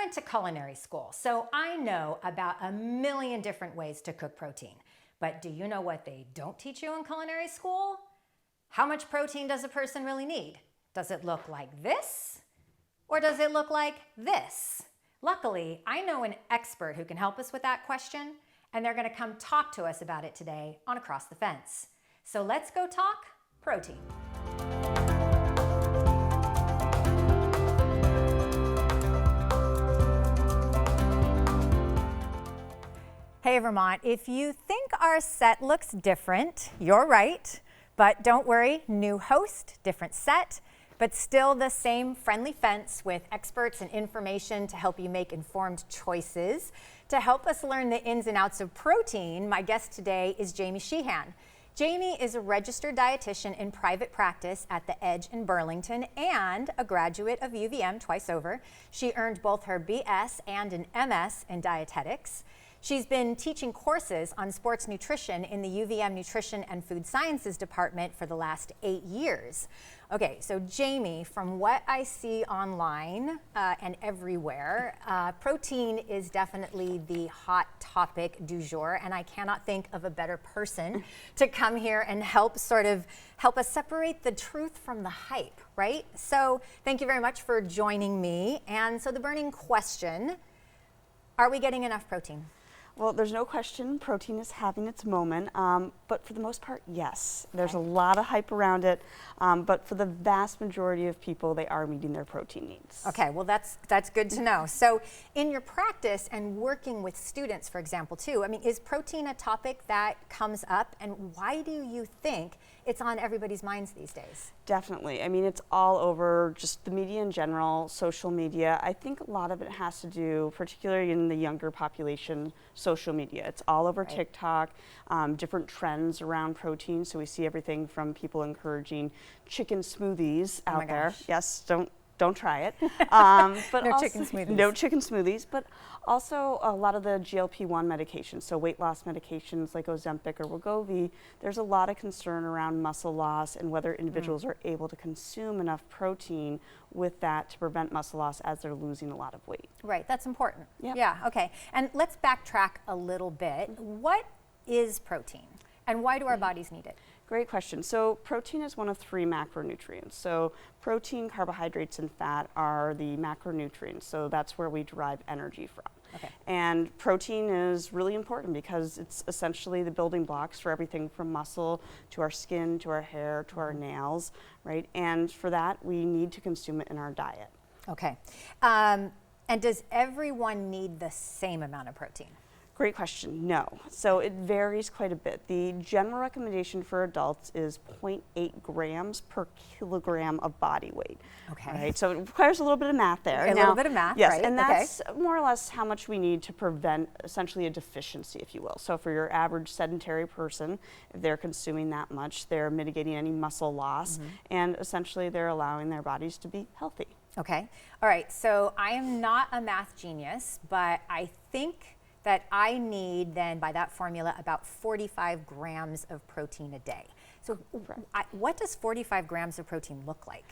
went to culinary school, so I know about a million different ways to cook protein. But do you know what they don't teach you in culinary school? How much protein does a person really need? Does it look like this? Or does it look like this? Luckily, I know an expert who can help us with that question, and they're going to come talk to us about it today on Across the Fence. So let's go talk protein. Hey Vermont, if you think our set looks different, you're right. But don't worry, new host, different set, but still the same friendly fence with experts and information to help you make informed choices. To help us learn the ins and outs of protein, my guest today is Jamie Sheehan. Jamie is a registered dietitian in private practice at the Edge in Burlington and a graduate of UVM twice over. She earned both her BS and an MS in dietetics. She's been teaching courses on sports nutrition in the UVM Nutrition and Food Sciences Department for the last 8 years. Okay, so Jamie, from what I see online and everywhere, protein is definitely the hot topic du jour, and I cannot think of a better person to come here and help us separate the truth from the hype, right? So thank you very much for joining me. And so the burning question, are we getting enough protein? Well, there's no question protein is having its moment, but for the most part, yes. There's a lot of hype around it, but for the vast majority of people, they are meeting their protein needs. Okay, well that's good to know. So in your practice and working with students, for example, too, I mean, is protein a topic that comes up, and why do you think it's on everybody's minds these days? Definitely. I mean, it's all over just the media in general, social media. I think a lot of it has to do, particularly in the younger population, social media. It's all over TikTok, different trends around protein. So we see everything from people encouraging chicken smoothies out there. Yes, don't try it. But no also, chicken smoothies. No chicken smoothies, but also a lot of the GLP-1 medications, so weight loss medications like Ozempic or Wegovy. There's a lot of concern around muscle loss and whether individuals are able to consume enough protein with that to prevent muscle loss as they're losing a lot of weight. Right, that's important. Yep. Yeah, okay. And let's backtrack a little bit. What is protein, and why do our bodies need it? Great question. So protein is one of 3 macronutrients. So protein, carbohydrates, and fat are the macronutrients. So that's where we derive energy from. Okay. And protein is really important because it's essentially the building blocks for everything from muscle to our skin, to our hair, to our nails, right? And for that, we need to consume it in our diet. Okay. And does everyone need the same amount of protein? Great question. No. So it varies quite a bit. The general recommendation for adults is 0.8 grams per kilogram of body weight. Okay. Right. So it requires a little bit of math there. A little bit of math, yes, right. And that's more or less how much we need to prevent essentially a deficiency, if you will. So for your average sedentary person, if they're consuming that much, they're mitigating any muscle loss, and essentially they're allowing their bodies to be healthy. Okay. All right. So I am not a math genius, but I think that I need then, by that formula, about 45 grams of protein a day. So what does 45 grams of protein look like?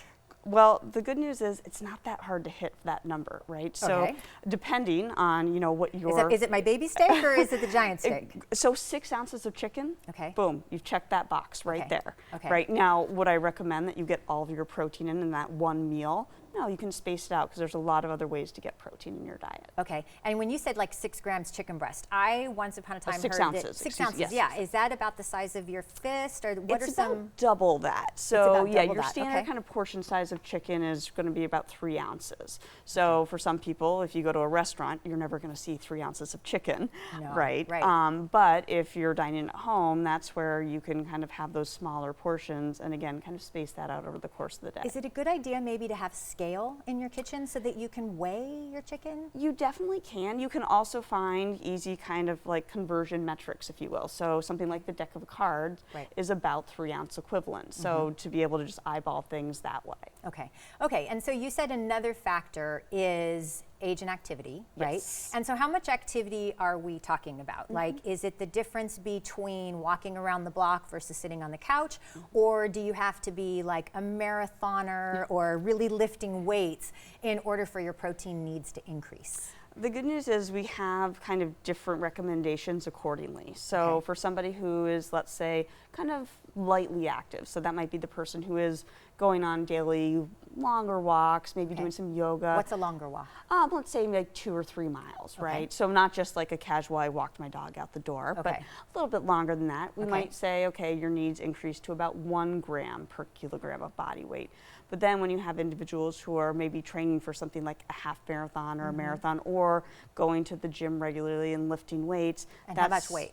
Well, the good news is it's not that hard to hit that number, right? So depending on, what your... Is it my baby steak or is it the giant steak? So 6 ounces of chicken, boom, you've checked that box right there. Okay. Right now, would I recommend that you get all of your protein in that one meal? No, you can space it out because there's a lot of other ways to get protein in your diet. Okay, and when you said like 6 grams chicken breast, I once upon a time 6 heard ounces. That 6 ounces, yes. Yeah. Is that about the size of your fist, or what It's are some? about double that. So yeah, your that. standard kind of portion size of chicken is going to be about 3 ounces. So for some people, if you go to a restaurant, you're never going to see 3 ounces of chicken, right? But if you're dining at home, that's where you can kind of have those smaller portions, and again, kind of space that out over the course of the day. Is it a good idea maybe to have scale in your kitchen so that you can weigh your chicken? You definitely can. You can also find easy kind of like conversion metrics, if you will. So something like the deck of cards is about 3 ounce equivalent. So to be able to just eyeball things that way. Okay. Okay. And so you said another factor is age and activity, Yes. right? And so how much activity are we talking about? Like, is it the difference between walking around the block versus sitting on the couch? Or do you have to be like a marathoner or really lifting weights in order for your protein needs to increase? The good news is we have kind of different recommendations accordingly. So for somebody who is, let's say, kind of lightly active, so that might be the person who is going on daily longer walks, maybe doing some yoga. What's a longer walk? Let's say like 2 or 3 miles, right? So not just like a casual, I walked my dog out the door, but a little bit longer than that. We might say, okay, your needs increase to about 1 gram per kilogram of body weight. But then when you have individuals who are maybe training for something like a half marathon or a marathon, or going to the gym regularly and lifting weights. And how much weight?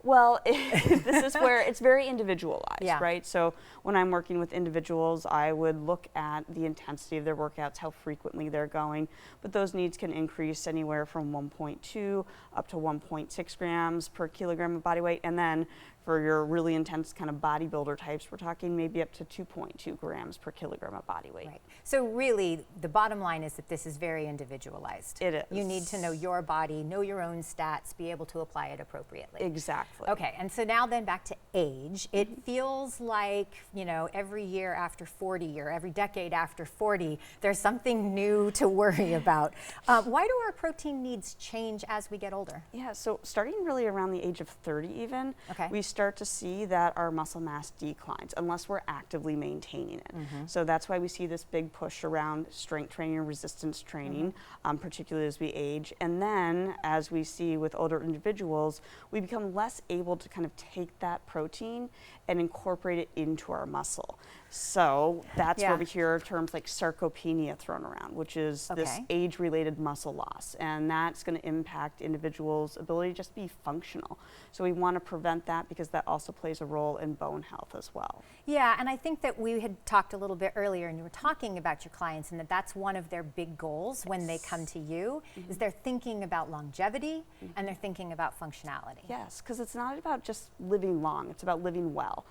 Well, this is where it's very individualized, right? So when I'm working with individuals, I would look at the intensity of their workouts, how frequently they're going, but those needs can increase anywhere from 1.2 up to 1.6 grams per kilogram of body weight. And then for your really intense kind of bodybuilder types, we're talking maybe up to 2.2 grams per kilogram of body weight. Right. So really, the bottom line is that this is very individualized. It is. You need to know your body, know your own stats, be able to apply it appropriately. Exactly. Okay, and so now then back to age. It feels like, you know, every year after 40 or every decade after 40, there's something new to worry about. Why do our protein needs change as we get older? Yeah, so starting really around the age of 30 even, we start to see that our muscle mass declines unless we're actively maintaining it. So that's why we see this big push around strength training and resistance training, particularly as we age. And then as we see with older individuals, we become less able to kind of take that protein and incorporate it into our muscle. So that's where we hear terms like sarcopenia thrown around, which is this age-related muscle loss. And that's going to impact individuals' ability to just be functional. So we want to prevent that because that also plays a role in bone health as well. Yeah, and I think that we had talked a little bit earlier, and you were talking about your clients, and that's one of their big goals when they come to you, is they're thinking about longevity and they're thinking about functionality. Yes, because it's not about just living long, it's about living well.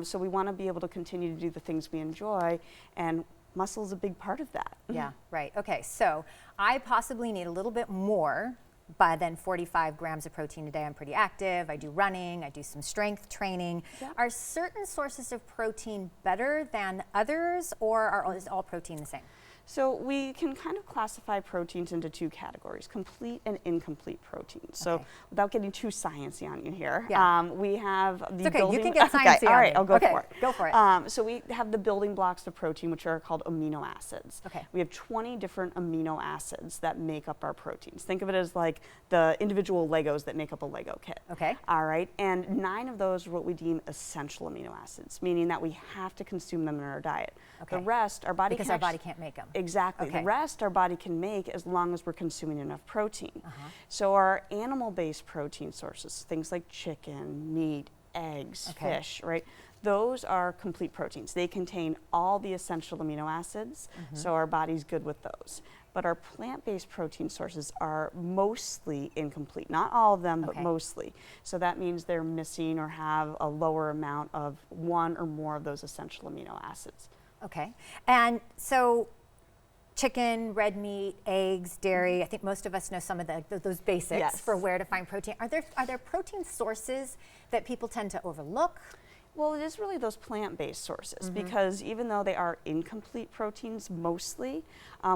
So we want to be able to continue to do the things we enjoy, and muscle is a big part of that. Yeah, right. Okay, so I possibly need a little bit more than 45 grams of protein a day. I'm pretty active. I do running. I do some strength training. Are certain sources of protein better than others, or is all protein the same? So we can kind of classify proteins into 2 categories, complete and incomplete proteins. So without getting too sciencey on you here, we have the building... You can get sciencey on all right, me. I'll go for it. Go for it. So we have the building blocks of protein, which are called amino acids. We have 20 different amino acids that make up our proteins. Think of it as like the individual Legos that make up a Lego kit. All right, and 9 of those are what we deem essential amino acids, meaning that we have to consume them in our diet. The rest, our body our body can't make them. Exactly. The rest our body can make as long as we're consuming enough protein. So our animal-based protein sources, things like chicken, meat, eggs, fish, right? Those are complete proteins. They contain all the essential amino acids, so our body's good with those. But our plant-based protein sources are mostly incomplete. Not all of them, but mostly. So that means they're missing or have a lower amount of one or more of those essential amino acids. Okay. And so chicken, red meat, eggs, dairy, I think most of us know some of those basics for where to find protein. Are there protein sources that people tend to overlook? Well, it is really those plant-based sources because even though they are incomplete proteins mostly,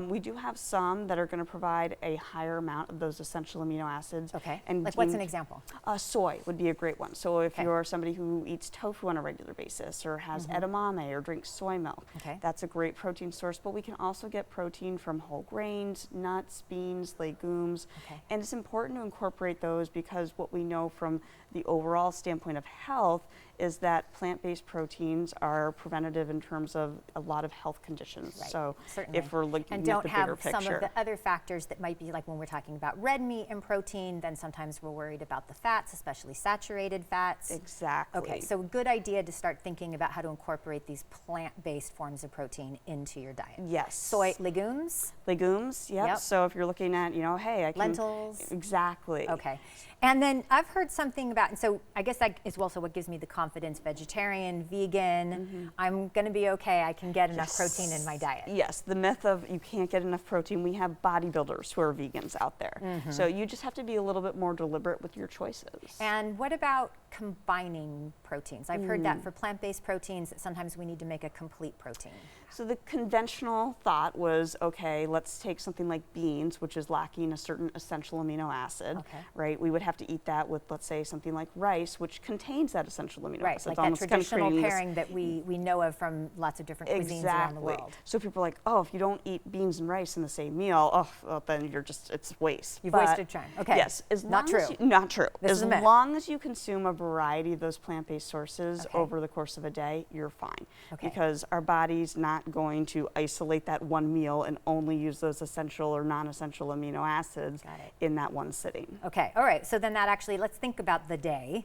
we do have some that are going to provide a higher amount of those essential amino acids. And like what's an example? Soy would be a great one. So if you're somebody who eats tofu on a regular basis or has edamame or drinks soy milk, that's a great protein source. But we can also get protein from whole grains, nuts, beans, legumes. And it's important to incorporate those because what we know from the overall standpoint of health is that plant-based proteins are preventative in terms of a lot of health conditions. So if we're looking and at don't the have bigger picture. some of the other factors that might be like when we're talking about red meat and protein, then sometimes we're worried about the fats, especially saturated fats. Exactly. Okay, so a good idea to start thinking about how to incorporate these plant-based forms of protein into your diet. Yes. Soy, legumes? Legumes, yep. So if you're looking at, hey, I can... Lentils? Exactly. Okay. And then I've heard something about, and so I guess that is also what gives me the confidence, vegetarian, vegan, I'm gonna be okay, I can get enough protein in my diet. Yes, the myth of you can't get enough protein, we have bodybuilders who are vegans out there. So you just have to be a little bit more deliberate with your choices. And what about combining proteins? I've heard that for plant-based proteins, that sometimes we need to make a complete protein. So the conventional thought was, okay, let's take something like beans, which is lacking a certain essential amino acid, right? We would have to eat that with, let's say, something like rice, which contains that essential amino acid. Right, like that traditional pairing that we know of from lots of different cuisines around the world. So people are like, oh, if you don't eat beans and rice in the same meal, oh, well, then you're just, it's waste. You've wasted time. Okay. Yes. Not true. Not true. This as is a myth. long as you consume a variety of those plant-based sources over the course of a day, you're fine. Because our body's not going to isolate that one meal and only use those essential or non-essential amino acids in that one sitting. Okay, all right, so then that actually, let's think about the day.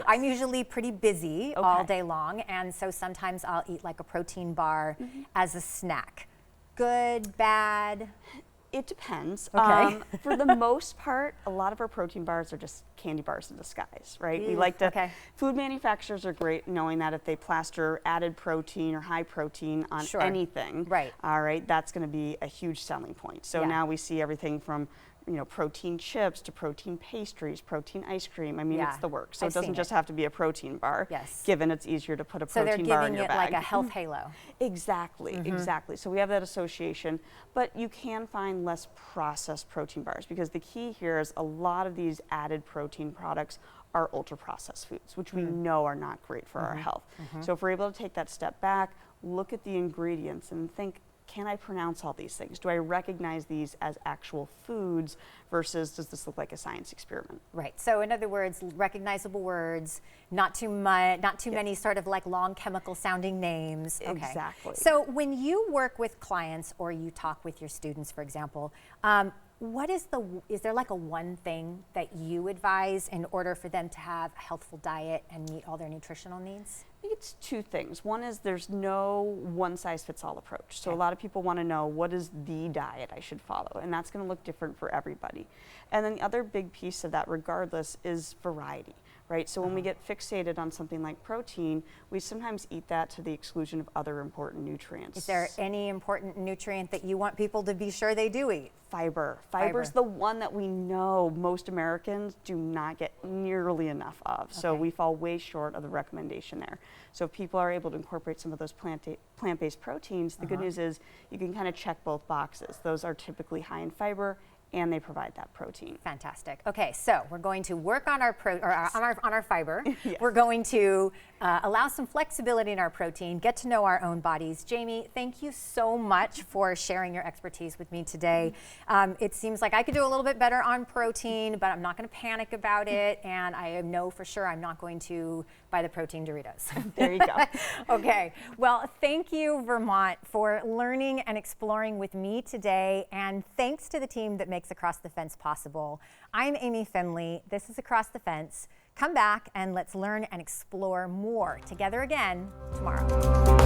I'm usually pretty busy all day long, and so sometimes I'll eat like a protein bar as a snack. Good, bad? It depends. Okay. For the most part, a lot of our protein bars are just candy bars in disguise, right? We like to, food manufacturers are great knowing that if they plaster added protein or high protein on anything, all right, that's going to be a huge selling point. So now we see everything from protein chips to protein pastries, protein ice cream. I mean, it's the works. So it doesn't just have to be a protein bar, given it's easier to put a protein bar in your bag. So they're giving it like a health halo. Exactly, exactly. So we have that association, but you can find less processed protein bars, because the key here is a lot of these added protein products are ultra processed foods, which we know are not great for our health. So if we're able to take that step back, look at the ingredients and think, can I pronounce all these things? Do I recognize these as actual foods versus does this look like a science experiment? Right. So in other words, recognizable words, not too much, not too many sort of like long chemical sounding names. Exactly. So when you work with clients or you talk with your students, for example, is there like a one thing that you advise in order for them to have a healthful diet and meet all their nutritional needs? I think it's two things. One is there's no one-size-fits-all approach. So a lot of people want to know, what is the diet I should follow? And that's going to look different for everybody. And then the other big piece of that, regardless, is variety. Right? So when we get fixated on something like protein, we sometimes eat that to the exclusion of other important nutrients. Is there any important nutrient that you want people to be sure they do eat? Fiber. Fiber's the one that we know most Americans do not get nearly enough of. So we fall way short of the recommendation there. So if people are able to incorporate some of those plant-based proteins, the good news is you can kind of check both boxes. Those are typically high in fiber, and they provide that protein. Fantastic. Okay, so we're going to work on our on our fiber. We're going to allow some flexibility in our protein, get to know our own bodies. Jamie, thank you so much for sharing your expertise with me today. It seems like I could do a little bit better on protein, but I'm not going to panic about it, and I know for sure I'm not going to buy the protein Doritos. There you go. Okay, well, thank you, Vermont, for learning and exploring with me today, and thanks to the team that makes Across the Fence possible. I'm Amy Finley. This is Across the Fence. Come back and let's learn and explore more together again tomorrow.